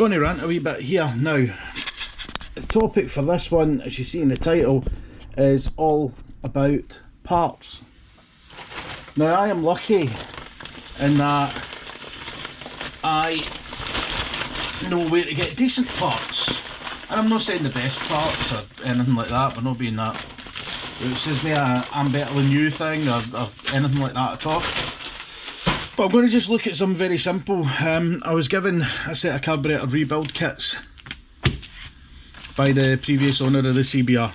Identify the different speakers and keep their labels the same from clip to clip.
Speaker 1: going to rant a wee bit here. Now, the topic for this one, as you see in the title, is all about parts. Now, I am lucky in that I know where to get decent parts. And I'm not saying the best parts or anything like that, we're not being that, which is me a I'm better than you thing or anything like that at all. But I'm going to just look at something very simple. I was given a set of carburetor rebuild kits by the previous owner of the CBR.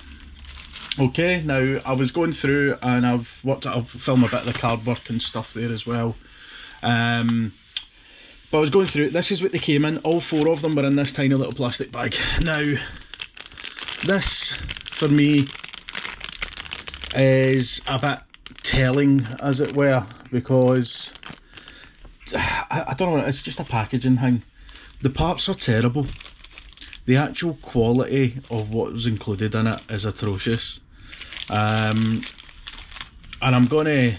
Speaker 1: Okay, now I was going through and I'll film a bit of the carb work and stuff there as well. But I was going through it. This is what they came in. All 4 of them were in this tiny little plastic bag. Now, this for me is a bit telling, as it were, because I don't know, it's just a packaging thing. The parts are terrible. The actual quality of what was included in it is atrocious. And I'm going to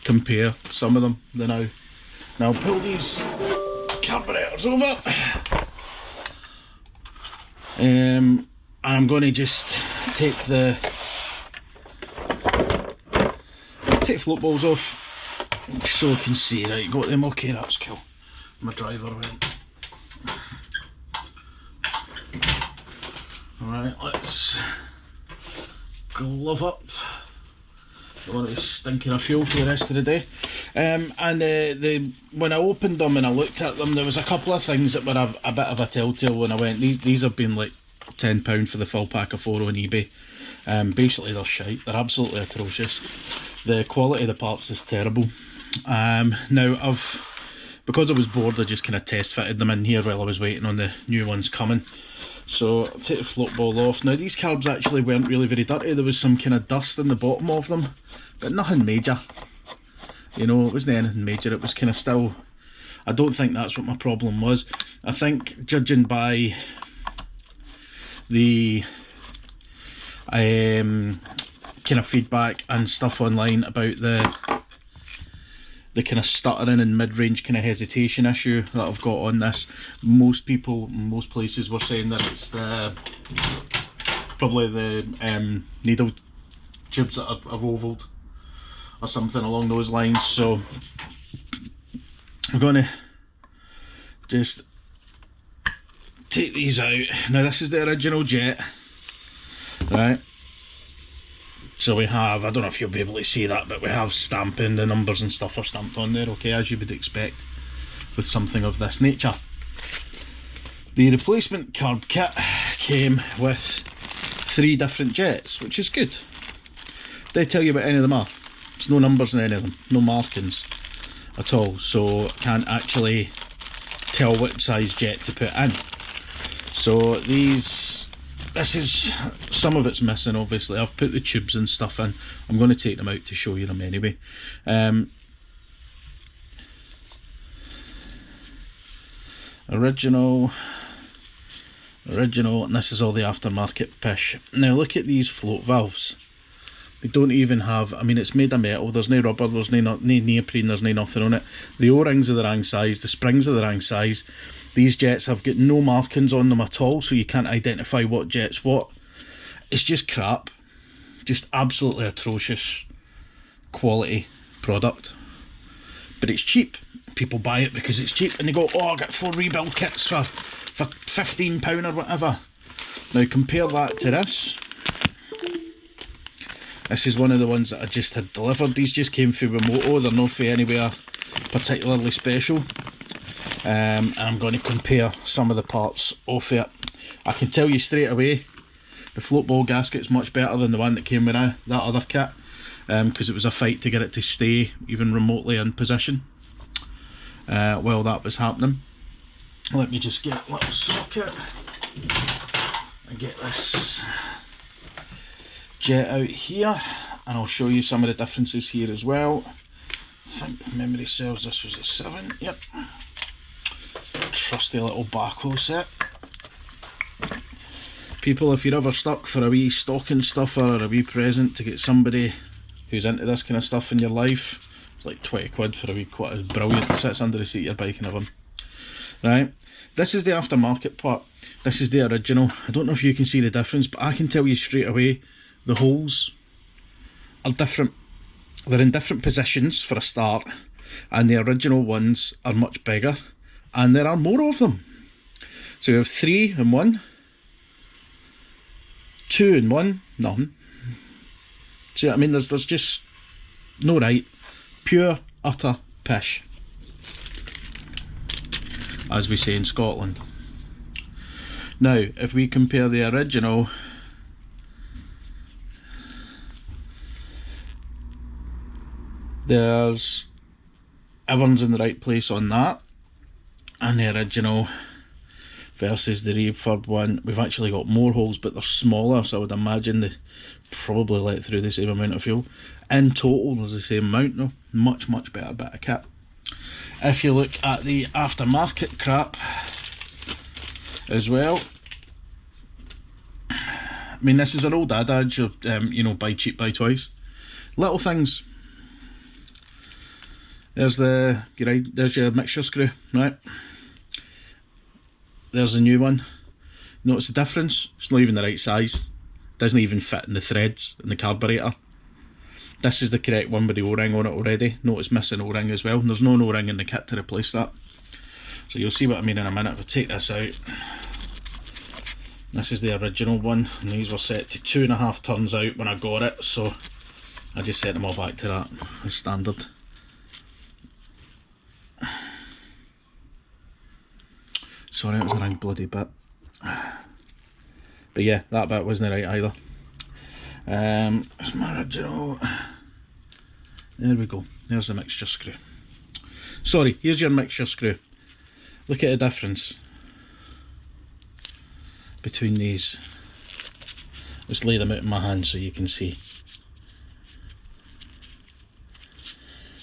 Speaker 1: compare some of them now. Now I'll pull these carburetors over. And I'm going to just take float balls off so I can see. Right, got them. Okay, that's cool. My driver went. Alright, let's glove up. Don't want to be stinking of fuel for the rest of the day. And when I opened them and I looked at them, there was a couple of things that were a bit of a telltale when I went. These have been like £10 for the full pack of 4 on eBay. Basically they're shite, they're absolutely atrocious. The quality of the parts is terrible. Now because I was bored, I just kind of test fitted them in here while I was waiting on the new ones coming. So I'll take the float ball off. Now these carbs actually weren't really very dirty. There was some kind of dust in the bottom of them, but nothing major. You know, it wasn't anything major. It was kind of still, I don't think that's what my problem was. I think judging by the kind of feedback and stuff online about the kind of stuttering and mid-range kind of hesitation issue that I've got on this, most people, most places were saying that it's probably the needle tubes that are ovaled or something along those lines. So I'm going to just take these out. Now this is the original jet, right? So we have, I don't know if you'll be able to see that, but we have stamping, the numbers and stuff are stamped on there, okay, as you would expect with something of this nature. The replacement carb kit came with 3 different jets, which is good. They tell you what any of them are. There's no numbers in any of them, no markings at all, so can't actually tell what size jet to put in. So this is, some of it's missing obviously. I've put the tubes and stuff in. I'm going to take them out to show you them anyway. Original, and this is all the aftermarket pish. Now look at these float valves. They don't even have, I mean, it's made of metal, there's no rubber, there's no neoprene, there's no nothing on it. The O-rings are the wrong size, the springs are the wrong size. These jets have got no markings on them at all, so you can't identify what jet's what. It's just crap. Just absolutely atrocious quality product. But it's cheap. People buy it because it's cheap and they go, oh, I got 4 rebuild kits for £15 or whatever. Now compare that to this. This is one of the ones that I just had delivered. These just came through Remoto, they're not for anywhere particularly special. And I'm going to compare some of the parts off it. I can tell you straight away, the float ball gasket's much better than the one that came with that other kit, because it was a fight to get it to stay even remotely in position while that was happening. Let me just get a little socket and get this jet out here, and I'll show you some of the differences here as well. I think if memory serves, this was a 7, yep. Trusty little backhoe set. People, if you're ever stuck for a wee stocking stuffer or a wee present to get somebody who's into this kind of stuff in your life, it's like 20 quid for a wee quite brilliant, sits under the seat of your bike and everything. Right, This is the aftermarket part. This is the original. I don't know if you can see the difference, but I can tell you straight away, the holes are different. They're in different positions for a start, and the original ones are much bigger, and there are more of them. So we have 3 in one, 2 in one, none. See what I mean? There's just no right. Pure, utter pish, as we say in Scotland. Now, if we compare the original, there's everyone's in the right place on that, and the original versus the refurb one, we've actually got more holes, but they're smaller, so I would imagine they probably let through the same amount of fuel. In total, there's the same amount though. Much better bit of kit. If you look at the aftermarket crap as well, I mean, this is an old adage of, you know, buy cheap, buy twice. Little things. There's there's your mixture screw, right? There's a new one. Notice the difference? It's not even the right size. Doesn't even fit in the threads in the carburetor. This is the correct one with the O-ring on it already. Notice missing O-ring as well. And there's no O-ring in the kit to replace that. So you'll see what I mean in a minute. If I take this out, this is the original one, and these were set to 2.5 turns out when I got it, so I just set them all back to that as standard. Sorry, it was a wrong bloody bit. But yeah, that bit wasn't right either. It's my original. There we go. There's the mixture screw. Sorry, here's your mixture screw. Look at the difference between these. Let's lay them out in my hand so you can see.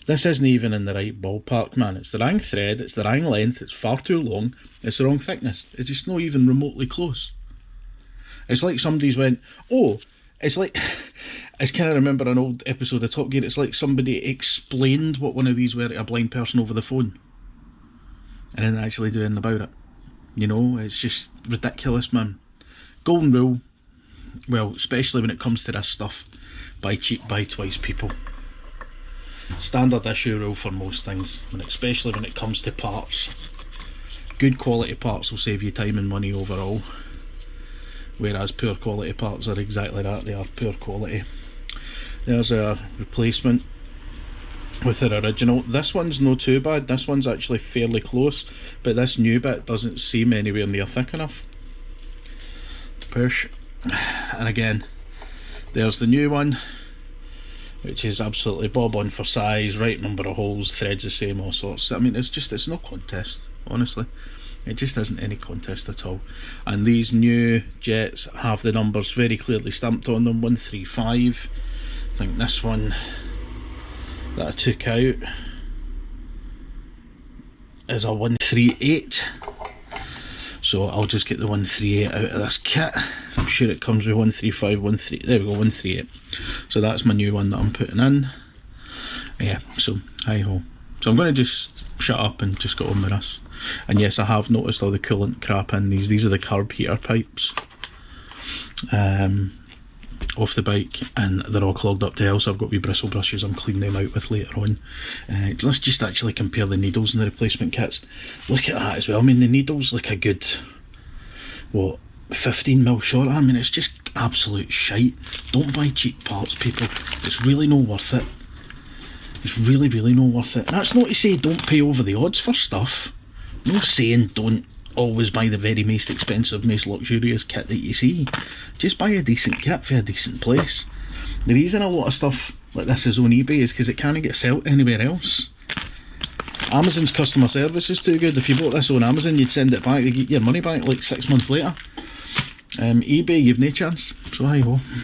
Speaker 1: This isn't even in the right ballpark, man. It's the wrong thread, it's the wrong length, it's far too long, it's the wrong thickness. It's just not even remotely close. It's like somebody's went, oh, it's like, I kind of remember an old episode of Top Gear, it's like somebody explained what one of these were to a blind person over the phone, and then actually doing about it. You know, it's just ridiculous, man. Golden rule, well, especially when it comes to this stuff, buy cheap, buy twice, people. Standard issue rule for most things, and especially when it comes to parts. Good quality parts will save you time and money overall, whereas poor quality parts are exactly that, they are poor quality. There's a replacement with their original. This one's not too bad, this one's actually fairly close, but this new bit doesn't seem anywhere near thick enough. Push, and again, there's the new one, which is absolutely bob on for size, right number of holes, threads the same, all sorts. I mean, it's no contest, honestly. It just isn't any contest at all. And these new jets have the numbers very clearly stamped on them, 135. I think this one that I took out is a 138. So I'll just get the 138 out of this kit. I'm sure it comes with 135, 13. There we go, 138. So that's my new one that I'm putting in. Yeah, so hi ho. So I'm going to just shut up and just get on with this. And yes, I have noticed all the coolant crap in these. These are the carb heater pipes off the bike, and they're all clogged up to hell, so I've got wee bristle brushes I'm cleaning them out with later on. Let's just actually compare the needles and the replacement kits. Look at that as well. I mean, the needle's like a good, what, 15mm short. I mean, it's just absolute shite. Don't buy cheap parts, people. It's really not worth it. It's really not worth it. And that's not to say don't pay over the odds for stuff. I'm not saying don't always buy the very most expensive, most luxurious kit that you see. Just buy a decent kit for a decent place. The reason a lot of stuff like this is on eBay is because it can't get sold anywhere else. Amazon's customer service is too good. If you bought this on Amazon, you'd send it back, you get your money back like 6 months later. eBay, you've no chance. So hi ho.